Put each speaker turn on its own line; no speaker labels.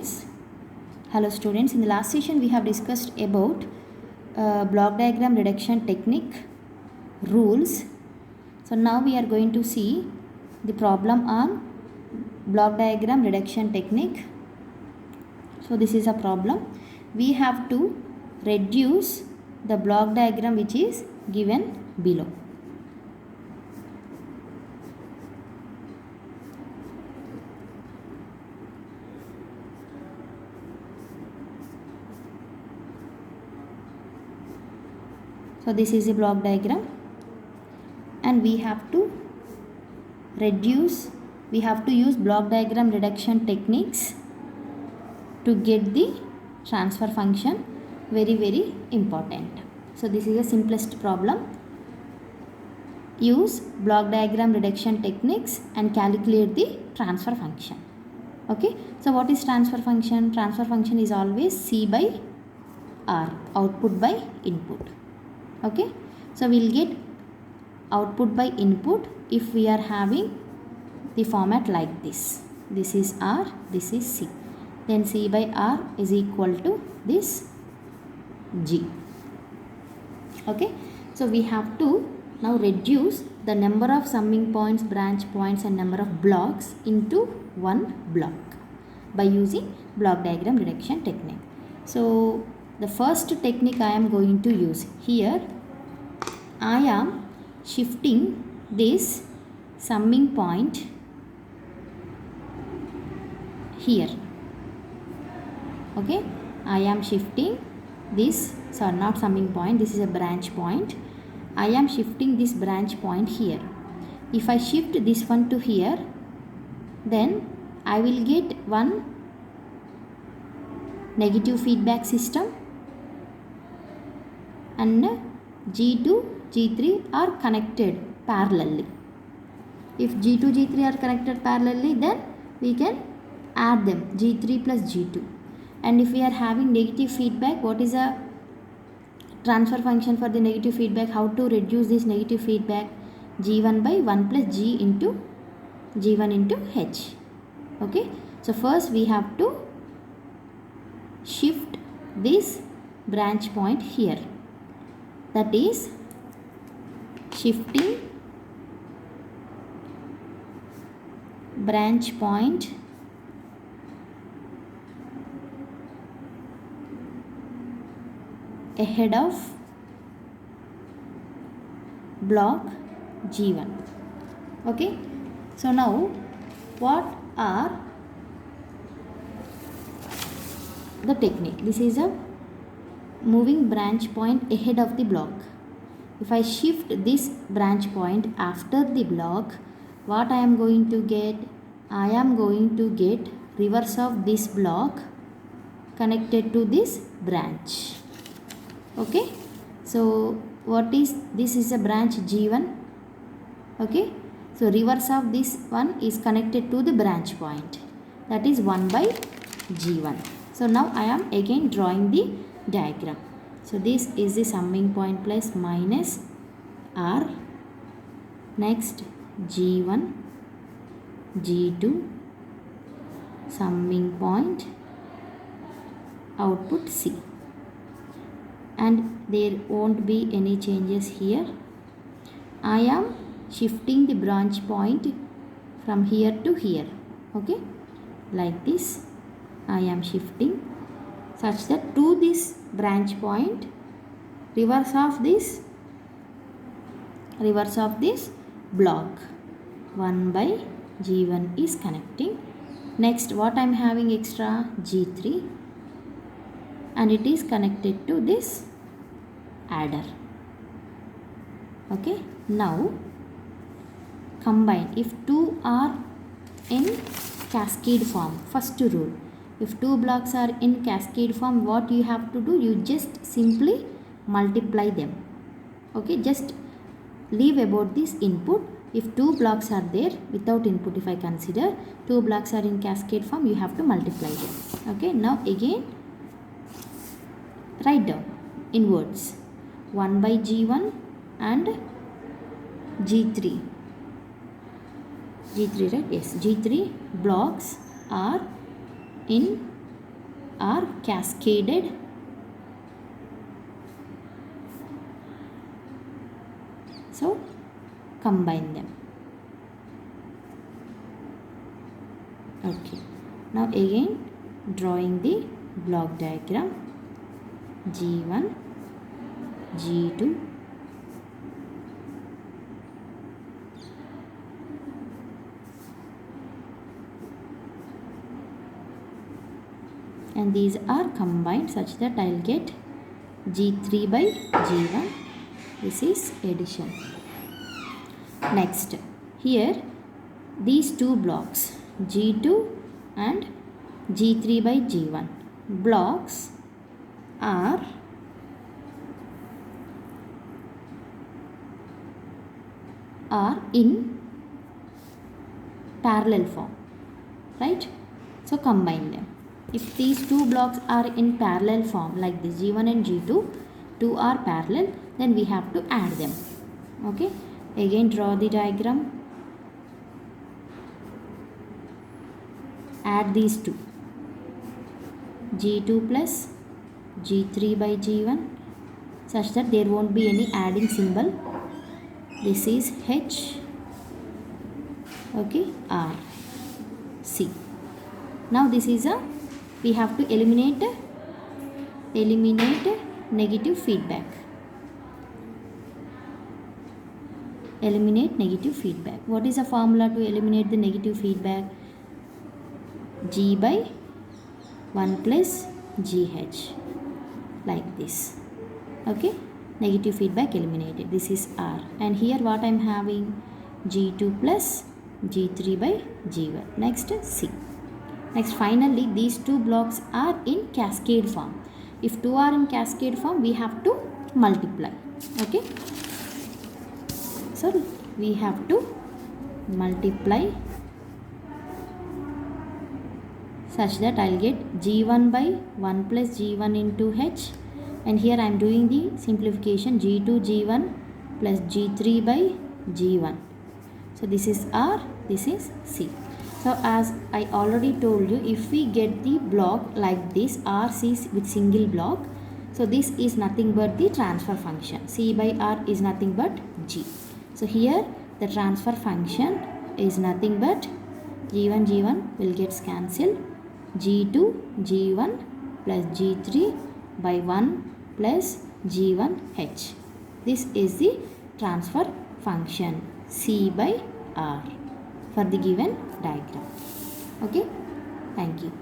students. Hello students, in the last session we have discussed about block diagram reduction technique rules. So now we are going to see the problem on block diagram reduction technique. So this is a problem. We have to reduce the block diagram which is given below. So this is a block diagram and we have to use block diagram reduction techniques to get the transfer function. Very important. So this is the simplest problem. Use block diagram reduction techniques and calculate the transfer function. Okay, so what is transfer function? Transfer function is always C by R, output by input. Okay, so we'll get output by input if we are having the format like this. This is R, this is C. Then C by R is equal to this G. Okay, so we have to now reduce the number of summing points, branch points and number of blocks into one block by using block diagram reduction technique. So the first technique I am going to use here, I am shifting this summing point here. Okay, I am shifting this, not summing point, this is a branch point. I am shifting this branch point here. If I shift this one to here, then I will get one negative feedback system and G2, G3 are connected parallelly. If G2, G3 are connected parallelly, then we can add them, G3 plus G2. And if we are having negative feedback, what is a transfer function for the negative feedback? How to reduce this negative feedback? G1 by 1 plus G into G1 into H. Okay, so first we have to shift this branch point here. That is shifting branch point ahead of block G1. Okay, so now what are the technique? This is a moving branch point ahead of the block. If I shift this branch point after the block, what I am going to get? I am going to get reverse of this block connected to this branch. Okay, so what is this? Is a branch G1. Okay, so reverse of this one is connected to the branch point, that is 1 by G1. So now I am again drawing the diagram. So this is the summing point plus minus R, next G1, G2, summing point, output C. And there won't be any changes here. I am shifting the branch point from here to here. Okay, like this I am shifting such that to this branch point reverse of this block 1 by G1 is connecting. Next what I am having extra? G3, and it is connected to this adder. Okay, now combine. If two are in cascade form, first rule, if two blocks are in cascade form, what you have to do? You just simply multiply them. Okay, just leave about this input. If two blocks are there without input, if I consider two blocks are in cascade form, you have to multiply them. Okay, now again write down in words 1 by G1 and G3. G3, right? Yes, G3 blocks are in are cascaded so combine them. Okay, now again drawing the block diagram. G1, G2, and these are combined such that I'll get G3 by G1. This is addition. Next, here these two blocks G2 and G3 by G1 blocks are in parallel form, right? So combine them. If these two blocks are in parallel form like this, G1 and G2, two are parallel, then we have to add them. Okay, again draw the diagram. Add these two, G2 plus G3 by G1, such that there won't be any adding symbol. This is H, okay, R, C. Now this is we have to eliminate negative feedback. Eliminate negative feedback. What is the formula to eliminate the negative feedback? G by 1 plus GH, like this. Okay, negative feedback eliminated. This is R, and here what I am having, G2 plus G3 by G1. Next, C. Next, finally these two blocks are in cascade form. If two are in cascade form, we have to multiply. Okay, so we have to multiply such that I'll get G1 by 1 plus G1 into H, and here I am doing the simplification, G2 G1 plus G3 by G1. So this is R, this is C. So as I already told you, if we get the block like this, RC with single block, so this is nothing but the transfer function. C by R is nothing but G. So here the transfer function is nothing but G1 G1 will get cancelled. G2 G1 plus G3 by 1 plus G1 H. This is the transfer function C by R for the given diagram. Okay, thank you.